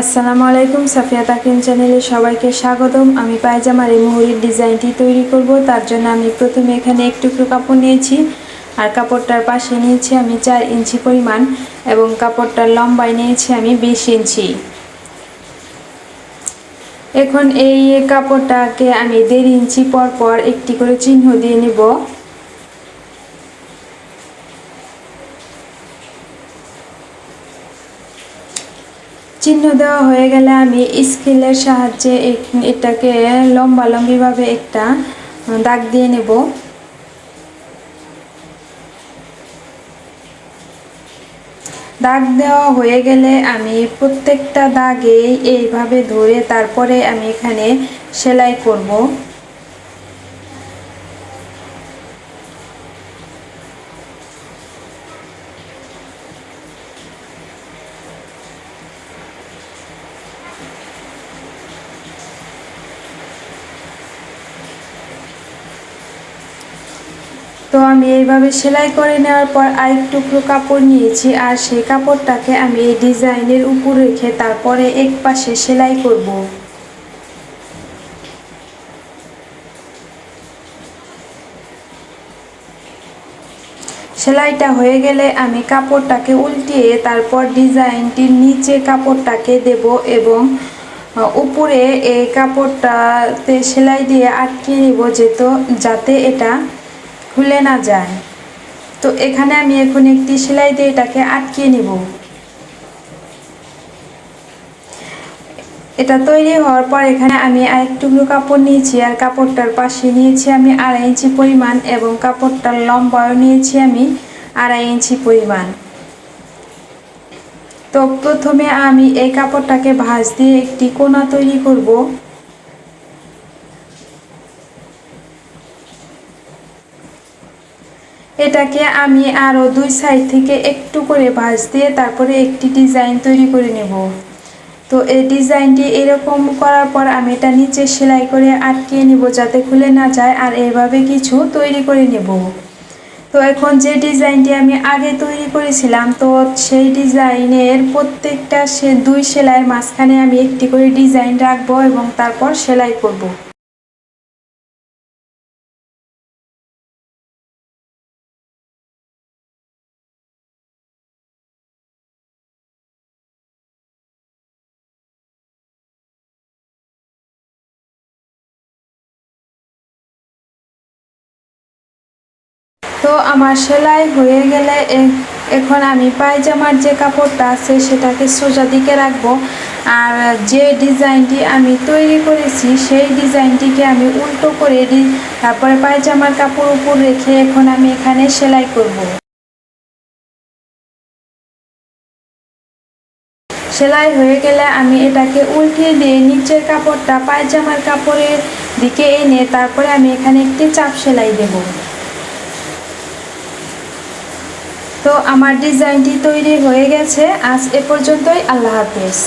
আসসালামু আলাইকুম, সাফিয়া তাকিম চ্যানেলে সবাইকে স্বাগতম। আমি পায়জামার এই মুহুরির ডিজাইনটি তৈরি করব। তার জন্য আমি প্রথমে এখানে এক টুকরো কাপড় নিয়েছি আর কাপড়টার পাশে নিয়েছি আমি 4 ইঞ্চি পরিমাণ এবং কাপড়টার লম্বায় নিয়েছি আমি 20 ইঞ্চি। এখন এই কাপড়টাকে আমি 1.5 ইঞ্চি পর পর একটি করে চিহ্ন দিয়ে নেব। চিহ্ন দেওয়া হয়ে গেলে আমি স্কেলের সাহায্যে এটাকে লম্বালম্বিভাবে একটা দাগ দিয়ে নেব। দাগ দেওয়া হয়ে গেলে আমি প্রত্যেকটা দাগে এইভাবে ধরে তারপরে আমি এখানে সেলাই করব। তো আমি এইভাবে সেলাই করে নেওয়ার পর আরেক টুকরো কাপড় নিয়েছি আর সেই কাপড়টাকে আমি এই ডিজাইনের উপর রেখে তারপরে এক পাশে সেলাই করব। সেলাইটা হয়ে গেলে আমি কাপড়টাকে উল্টিয়ে তারপর ডিজাইনটির নিচে কাপড়টাকে দেব এবং উপরে এই কাপড়টাতে সেলাই দিয়ে আটকে নিব যাতে এটা খুলে না যায়। তো এখানে আমি এখন একটি সেলাই দিয়ে এটাকে আটকে নিব। এটা তৈরি হওয়ার পর এখানে আমি আরেক টুকরো কাপড় নিয়েছি আর কাপড়টার পাশে নিয়েছি আমি 2.5 ইঞ্চি পরিমাণ এবং কাপড়টার লম্বাও নিয়েছি আমি 2.5 ইঞ্চি পরিমাণ। তো প্রথমে আমি এই কাপড়টাকে ভাঁজ দিয়ে একটি কোনা তৈরি করব। এটাকে আমি আরও 2 সাইড থেকে একটু করে ভাঁজ দিয়ে তারপরে একটি ডিজাইন তৈরি করে নেব। তো এই ডিজাইনটি এরকম করার পর আমি এটা নিচে সেলাই করে আটকে নিব যাতে খুলে না যায় আর এইভাবে কিছু তৈরি করে নেব। তো এখন যে ডিজাইনটি আমি আগে তৈরি করেছিলাম তো সেই ডিজাইনের প্রত্যেকটা 2 সেলাইয়ের মাঝখানে আমি একটি করে ডিজাইন রাখবো এবং তারপর সেলাই করব। তো আমার সেলাই হয়ে গেলে এখন আমি পায়জামার যে কাপড়টা আছে সেটাকে সোজা দিকে রাখবো আর যে ডিজাইনটি আমি তৈরি করেছি সেই ডিজাইনটিকে আমি উল্টো করে দিই, তারপরে পায়জামার কাপড় উপর রেখে এখন আমি এখানে সেলাই করব। সেলাই হয়ে গেলে আমি এটাকে উল্টিয়ে দিয়ে নিচের কাপড়টা পায়জামার কাপড়ের দিকে এনে তারপরে আমি এখানে একটি চাপ সেলাই দেব। তো আমার ডিজাইনটি তৈরি হয়ে গেছে। আজ এ পর্যন্তই। আল্লাহ হাফেজ।